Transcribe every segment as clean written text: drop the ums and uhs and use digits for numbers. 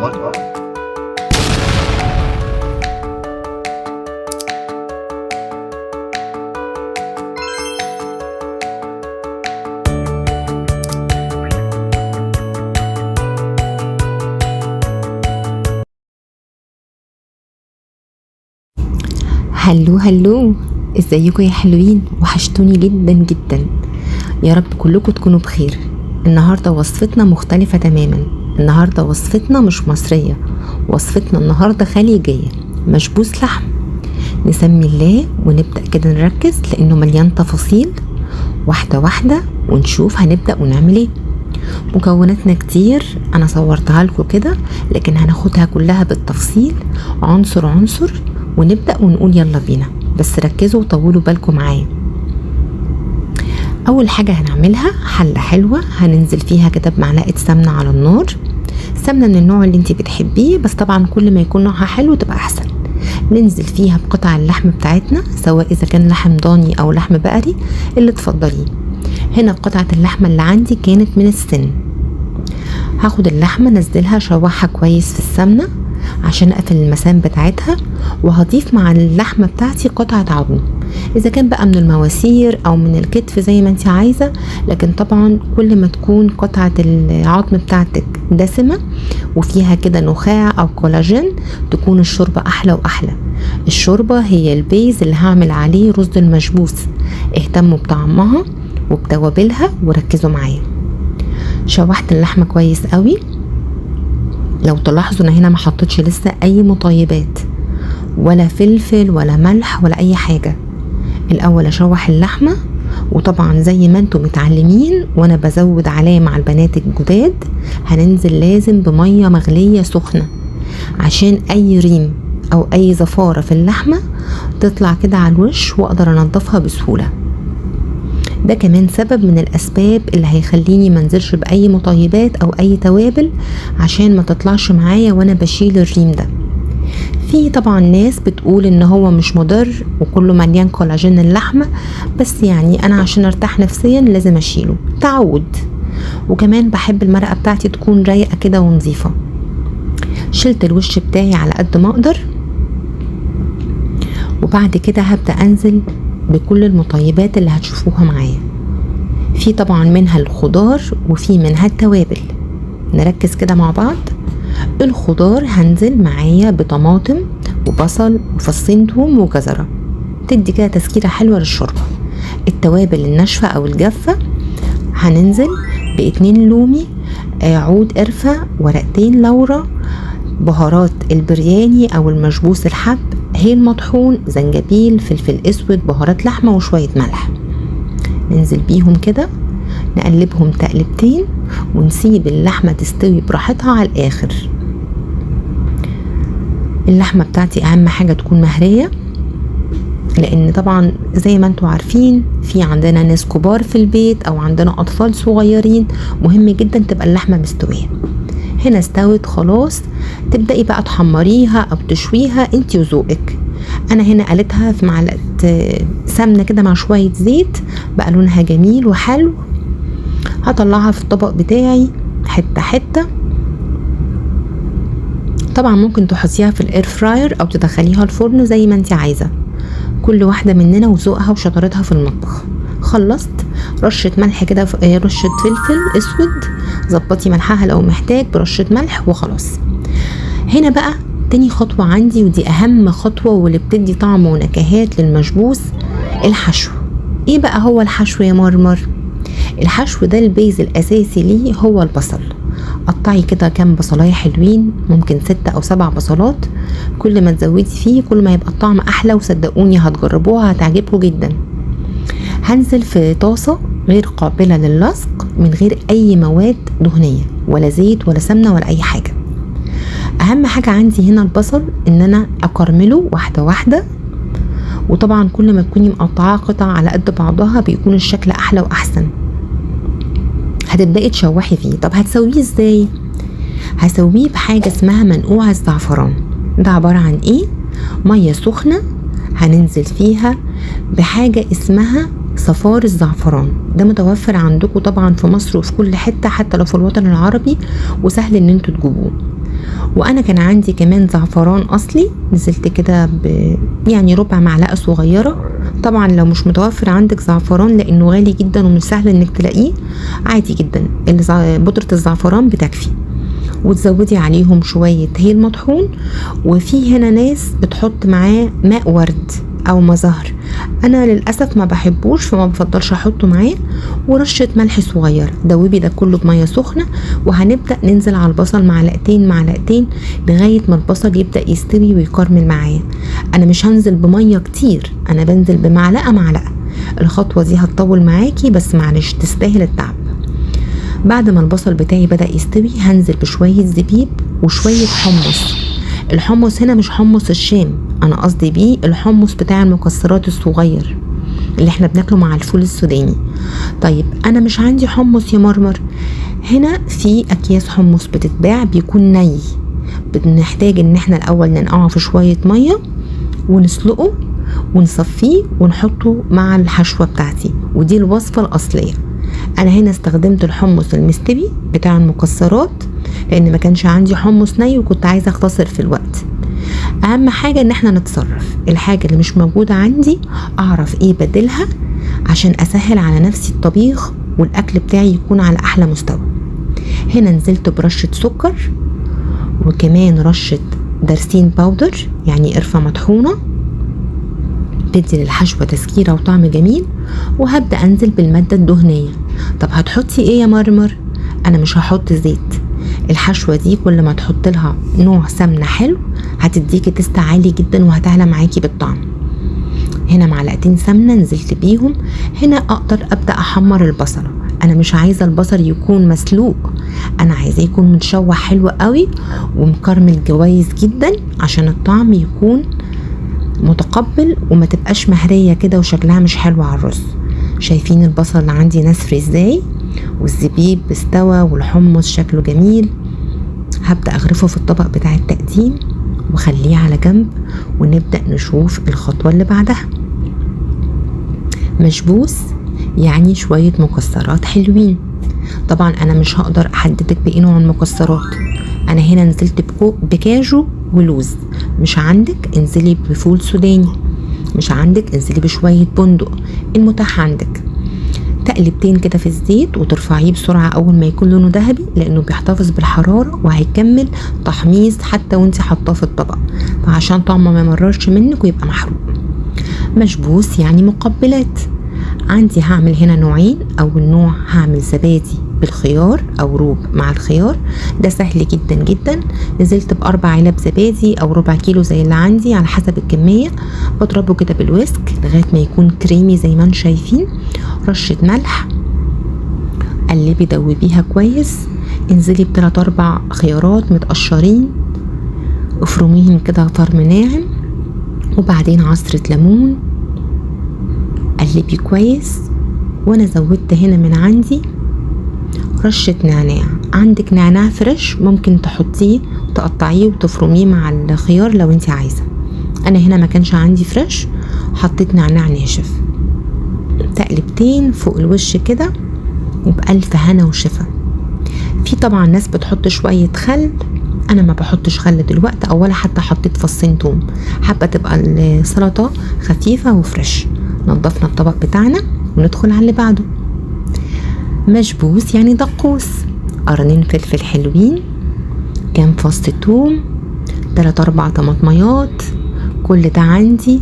هلو هلو، ازيكم يا حلوين؟ وحشتوني جدا جدا. يا رب كلكم تكونوا بخير. النهارده وصفتنا مختلفة تماما. النهارده وصفتنا مش مصرية، وصفتنا النهارده خليجية، مشبوس لحم. نسمي الله ونبدأ كده نركز لانه مليان تفاصيل، واحدة واحدة ونشوف هنبدأ ونعمل ايه. مكوناتنا كتير، انا صورتها لكم كده، لكن هناخدها كلها بالتفصيل عنصر عنصر ونبدأ ونقول يلا بينا. بس ركزوا وطولوا بالكم معايا. اول حاجة هنعملها حلة حلوة، هننزل فيها كده بمعلقة سمنة على النار. سمنة من النوع اللي انت بتحبيه، بس طبعا كل ما يكون نوعها حلو تبقى احسن. ننزل فيها بقطع اللحم بتاعتنا، سواء اذا كان لحم ضاني او لحم بقري اللي تفضليه. هنا قطعة اللحمة اللي عندي كانت من السن. هاخد اللحمة نزلها شوحها كويس في السمنة عشان اقفل المسام بتاعتها، وهضيف مع اللحمة بتاعتي قطعة عظم، اذا كان بقى من المواسير او من الكتف زي ما انت عايزة. لكن طبعا كل ما تكون قطعة العظم بتاعتك دسمة وفيها كده نخاع او كولاجين، تكون الشوربة احلى واحلى. الشوربة هي البيز اللي هعمل عليه رز المشبوس. اهتموا بطعمها وبتوابلها وركزوا معايا. شوحت اللحمة كويس قوي. لو تلاحظوا انا هنا ما حطيتش لسه اي مطيبات ولا فلفل ولا ملح ولا اي حاجة. الاول اشوح اللحمة، وطبعا زي ما انتم متعلمين وانا بزود عليه مع البنات الجداد، هننزل لازم بمية مغلية سخنة عشان اي ريم او اي زفارة في اللحمة تطلع كده على الوش واقدر انضفها بسهولة. ده كمان سبب من الاسباب اللي هيخليني منزلش باي مطيبات او اي توابل، عشان ما تطلعش معايا وانا بشيل الريم ده. في طبعا ناس بتقول ان هو مش مضر وكله مليان كولاجين اللحمة، بس يعني انا عشان ارتاح نفسيا لازم اشيله، تعود. وكمان بحب المرقة بتاعتي تكون رايقة كده ونظيفة. شلت الوش بتاعي على قد ما اقدر، وبعد كده هبدأ انزل بكل المطيبات اللي هتشوفوها معايا. في طبعا منها الخضار وفي منها التوابل. نركز كده مع بعض. الخضار هنزل معايا بطماطم وبصل وفصين توم وجزرة، تدي كده تسكيرة حلوة للشوربة. التوابل الناشفة او الجافة هننزل ب2 لومي، عود قرفة، ورقتين لورا، بهارات البرياني او المشبوس الحب، هيل مطحون، زنجبيل، فلفل اسود، بهارات لحمة وشوية ملح. ننزل بيهم كده نقلبهم تقلبتين ونسيب اللحمة تستوي براحتها على الاخر. اللحمة بتاعتي اهم حاجة تكون مهرية، لان طبعا زي ما انتوا عارفين في عندنا ناس كبار في البيت او عندنا اطفال صغيرين، مهم جدا تبقى اللحمة مستوية. هنا استوت خلاص، تبدأي بقى تحمريها او تشويها انتي وذوقك. انا هنا قلتها في معلقة سمنة كده مع شوية زيت، بقى لونها جميل وحلو. هطلعها في الطبق بتاعي حتة حتة. طبعا ممكن تحطيها في الاير فراير او تدخليها الفرن زي ما انتي عايزة، كل واحدة مننا وذوقها وشطارتها في المطبخ. خلصت رشة ملح كده، رشة فلفل اسود، ظبطي ملحها لو محتاج برشة ملح وخلاص. هنا بقى تاني خطوة عندي، ودي اهم خطوة واللي بتدي طعم ونكهات للمشبوس، الحشو. ايه بقى هو الحشو يا مرمر؟ الحشو ده البيز الاساسي ليه هو البصل. قطعي كده كام بصلايه حلوين، ممكن 6 أو 7 بصلات. كل ما تزودي فيه كل ما يبقى الطعم احلى، وصدقوني هتجربوها هتعجبكم جدا. هنزل في طاسة غير قابلة للصق من غير اي مواد دهنية ولا زيت ولا سمنة ولا اي حاجة. اهم حاجة عندي هنا البصل، ان انا اكرمله واحدة واحدة. وطبعا كل ما تكوني مقطعاه قطع على قد بعضها بيكون الشكل احلى واحسن. هتبدأي تشوحي فيه. طب هتسويه ازاي؟ هسويه بحاجة اسمها منقوع الزعفران. ده عبارة عن ايه؟ مية سخنة هننزل فيها بحاجة اسمها صفار الزعفران. ده متوفر عندكم طبعا في مصر وفي كل حتة، حتى لو في الوطن العربي، وسهل ان انتوا تجيبوه. وانا كان عندي كمان زعفران اصلي، نزلت كده يعني ربع معلقه صغيره. طبعا لو مش متوفر عندك زعفران لانه غالي جدا ومش سهل انك تلاقيه، عادي جدا بودره الزعفران بتكفي. وتزودي عليهم شويه هيل مطحون، وفي هنا ناس بتحط معاه ماء ورد او مزهر، انا للاسف ما بحبوش فما بفضلش احطه معاه. ورشه ملح صغير. دوبي ده كله بميه سخنه، وهنبدا ننزل على البصل معلقتين لغايه ما البصل يبدا يستوي ويكرمل معايا. انا مش هنزل بميه كتير، انا بنزل بمعلقه. الخطوه دي هتطول معاكي بس معلش تستاهل التعب. بعد ما البصل بتاعي بدا يستوي هنزل بشويه زبيب وشويه حمص. الحمص هنا مش حمص الشام، انا قصدي بيه الحمص بتاع المكسرات الصغير اللي احنا بناكله مع الفول السوداني. طيب انا مش عندي حمص يا مرمر، هنا في اكياس حمص بتتباع بيكون ني، بنحتاج ان احنا الاول ننقعه في شويه ميه ونسلقه ونصفيه ونحطه مع الحشوه بتاعتي، ودي الوصفه الاصليه. انا هنا استخدمت الحمص المستوي بتاع المكسرات لان ما كانش عندي حمص ني وكنت عايزه اختصر في الوقت. اهم حاجه ان احنا نتصرف، الحاجه اللي مش موجوده عندي اعرف ايه بديلها عشان اسهل على نفسي الطبيخ والاكل بتاعي يكون على احلى مستوى. هنا نزلت برشه سكر وكمان رشه درسين باودر يعني قرفه مطحونه، تدي للحشوه تسكيره وطعم جميل. وهبدا انزل بالماده الدهنيه. طب هتحطي ايه يا مرمر؟ انا مش هحط زيت، الحشوه دي كل ما تحط لها نوع سمنه حلو هتديكي تست عالي جدا وهتعلى معاكي بالطعم. هنا معلقتين سمنه نزلت بيهم. هنا اقدر ابدا احمر البصله، انا مش عايزه البصل يكون مسلوق، انا عايزاه يكون متشوح حلو قوي ومكرمل كويس جدا عشان الطعم يكون متقبل وما تبقاش مهريه كده وشكلها مش حلو على الرز. شايفين البصل اللي عندي نسر ازاي، والزبيب استوى والحمص شكله جميل. هبدأ اغرفه في الطبق بتاع التقديم وخليه على جنب، ونبدأ نشوف الخطوة اللي بعدها. مشبوس يعني شوية مكسرات حلوين. طبعا انا مش هقدر احددك بايه نوع المكسرات، انا هنا نزلت بكاجو ولوز. مش عندك انزلي بفول سوداني، مش عندك انزلي بشوية بندق، المتاح عندك. تقلبتين كده في الزيت وترفعيه بسرعة اول ما يكون لونه ذهبي لانه بيحتفظ بالحرارة وهيكمل تحميص حتى وانتي حطاه في الطبق، فعشان طعمه ما يمررش منك ويبقى محروق. مشبوس يعني مقبلات. عندي هعمل هنا نوعين، اول نوع هعمل زبادي بالخيار او روب مع الخيار، ده سهل جدا جدا. نزلت ب4 علب زبادي او ربع كيلو زي اللي عندي على حسب الكمية، بضربه كده بالويسك لغاية ما يكون كريمي زي ما انتم شايفين. رشة ملح، قلبي دوبيها كويس. انزلي ب3-4 خيارات متقشرين، افرميهم كده فرم ناعم، وبعدين عصرة ليمون، قلبي كويس. وانا زودت هنا من عندي رشة نعناع. عندك نعناع فريش ممكن تحطيه تقطعيه وتفرميه مع الخيار لو انت عايزة، انا هنا ما كانش عندي فريش حطيت نعناع ناشف. تقلبتين فوق الوش كده وبألف هنا وشفا. في طبعا ناس بتحط شوية خل، انا ما بحطش خل دلوقتي، او ولا حتى حطيت فصين توم، حابة تبقى السلطة خفيفة وفريش. نضفنا الطبق بتاعنا وندخل على اللي بعده. مشبوس يعني دقوس، قرنين فلفل حلوين، كام فص توم، 3-4 طماطميات، كل ده عندي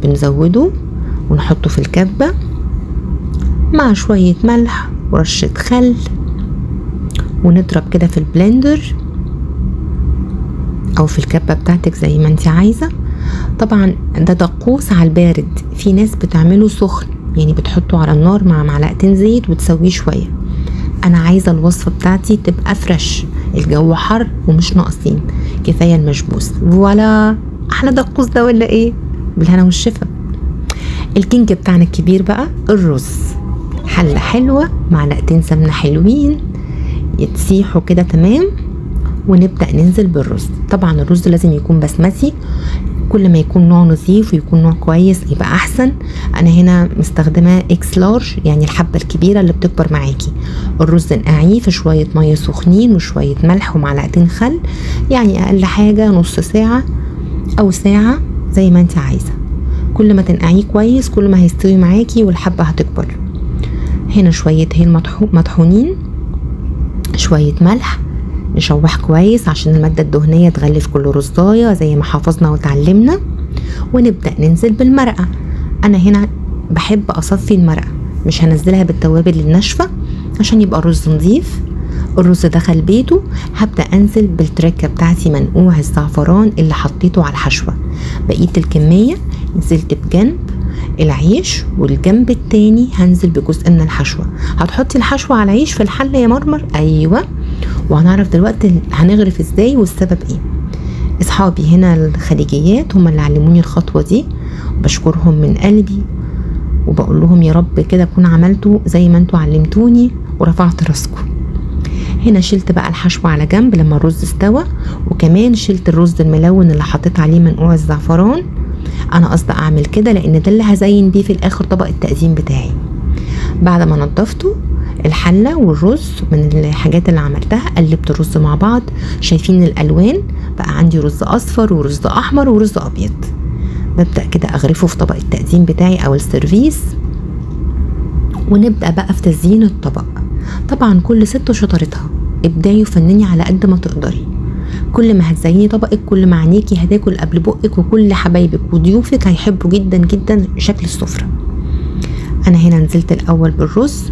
بنزوده ونحطه في الكبة مع شوية ملح ورشة خل، ونضرب كده في البلندر او في الكبة بتاعتك زي ما انت عايزة. طبعا ده دقوس على البارد، في ناس بتعمله سخن يعني بتحطه على النار مع معلقتين زيت وتسويه شوية. انا عايزة الوصفة بتاعتي تبقى فريش، الجو حر ومش ناقصين، كفاية المشبوس. فوالا، احلى دقوس ده ولا ايه؟ بالهنا والشفا. الكينج بتاعنا الكبير بقى الرز، حلة حلوة، معلقتين سمنة حلوين يتسيحوا كده تمام، ونبدأ ننزل بالرز. طبعا الرز لازم يكون بسمتي، كل ما يكون نوع نظيف ويكون نوع كويس يبقى احسن. انا هنا مستخدمه اكس لارج، يعني الحبه الكبيره اللي بتكبر معاكي. الرز نقعيه في شويه ميه سخنين وشويه ملح ومعلقتين خل، يعني اقل حاجه نص ساعه او ساعه زي ما انت عايزه. كل ما تنقعيه كويس كل ما هيستوي معاكي والحبه هتكبر. هنا شويه هيل مطحونين، شويه ملح، نشوح كويس عشان المادة الدهنية تغلف كل رزاية زي ما حافظنا وتعلمنا. ونبدأ ننزل بالمرقة. أنا هنا بحب أصفي المرقة، مش هنزلها بالتوابل الناشفة عشان يبقى الرز نظيف. الرز دخل بيته، هبدأ أنزل بالتركة بتاعتي منقوع الزعفران اللي حطيته على الحشوة. بقية الكمية نزلت بجنب العيش، والجنب التاني هنزل بجزء من الحشوة. هتحطي الحشوة على العيش في الحلة يا مرمر؟ أيوة. وهنعرف دلوقتي هنغرف ازاي والسبب ايه. اصحابي هنا الخليجيات هم اللي علموني الخطوة دي، بشكرهم من قلبي وبقول لهم يا رب كده اكون عملته زي ما انتوا علمتوني ورفعت راسكم. هنا شلت بقى الحشوة على جنب لما الرز استوى، وكمان شلت الرز الملون اللي حطيت عليه منقوع الزعفران. انا قصدي اعمل كده لان ده اللي هزين بيه في الاخر طبق التقديم بتاعي. بعد ما نضفته الحلة والرز من الحاجات اللي عملتها، قلبت الرز مع بعض. شايفين الالوان؟ بقى عندي رز اصفر ورز احمر ورز ابيض. ببدأ كده اغرفه في طبق التقديم بتاعي او السيرفيس، ونبدأ بقى في تزيين الطبق. طبعا كل ست شطارتها، ابداي وفنني على قد ما تقدري. كل ما هتزيني طبقك كل ما عينيكي هتاكل قبل بقك، وكل حبايبك وضيوفك هيحبوا جدا جدا شكل السفرة. انا هنا نزلت الاول بالرز،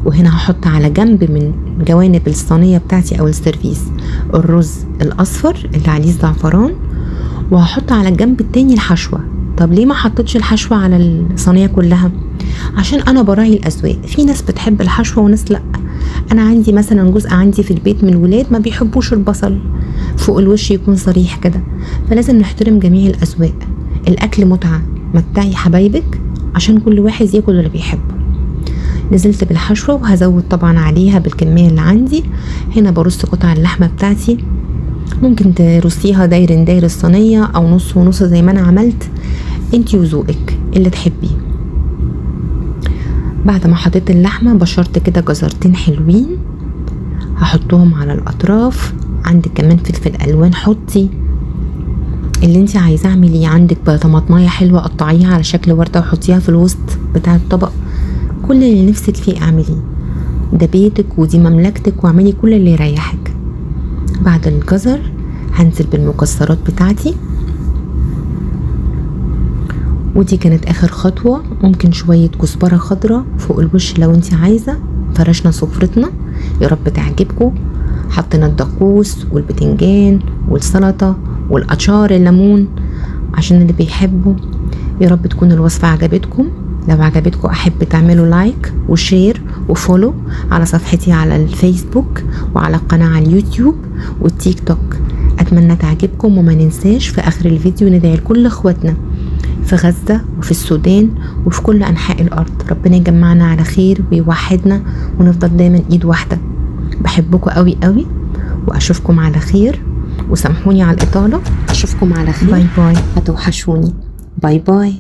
وهنا هحط على جنب من جوانب الصينية بتاعتي او السيرفيس الرز الاصفر اللي عليه الزعفران، وهحط على الجنب التاني الحشوة. طب ليه ما حطيتش الحشوة على الصينية كلها؟ عشان انا براعي الاذواق، في ناس بتحب الحشوة وناس لا. انا عندي مثلا جزء عندي في البيت من الولاد ما بيحبوش البصل فوق الوش يكون صريح كده، فلازم نحترم جميع الاذواق. الاكل متعة، متعي حبايبك عشان كل واحد ياكل اللي بيحبه. نزلت بالحشوة وهزود طبعا عليها بالكمية اللي عندي. هنا برص قطع اللحمة بتاعتي، ممكن ترصيها داير الصينية او نص ونص زي ما انا عملت، انتي وذوقك اللي تحبيه. بعد ما حطيت اللحمة بشرت كده جزرتين حلوين هحطهم على الاطراف. عندك كمان فلفل الوان حطي اللي انتي عايزاه، اعمليه. عندك طماطمايه حلوة قطعيها على شكل وردة وحطيها في الوسط بتاع الطبق. كل اللي نفسك فيه اعمليه، ده بيتك ودي مملكتك، واعملي كل اللي يريحك. بعد الجزر هنزل بالمكسرات بتاعتي، ودي كانت اخر خطوة. ممكن شوية كزبرة خضراء فوق الوش لو انت عايزة. فرشنا سفرتنا، يا رب تعجبكم. حطينا الدقوس والبتنجان والسلطة والأشار الليمون عشان اللي بيحبوا. يا رب تكون الوصفة عجبتكم. لو عجبتكم احب تعملوا لايك وشير وفولو على صفحتي على الفيسبوك وعلى القناة على اليوتيوب والتيك توك. اتمنى تعجبكم، وما ننساش في اخر الفيديو ندعي لكل اخواتنا في غزة وفي السودان وفي كل انحاء الارض. ربنا يجمعنا على خير ويوحدنا ونفضل دايما ايد واحدة. بحبكم قوي قوي، واشوفكم على خير، وسامحوني على الاطالة. اشوفكم على خير. باي باي، هتوحشوني. باي باي.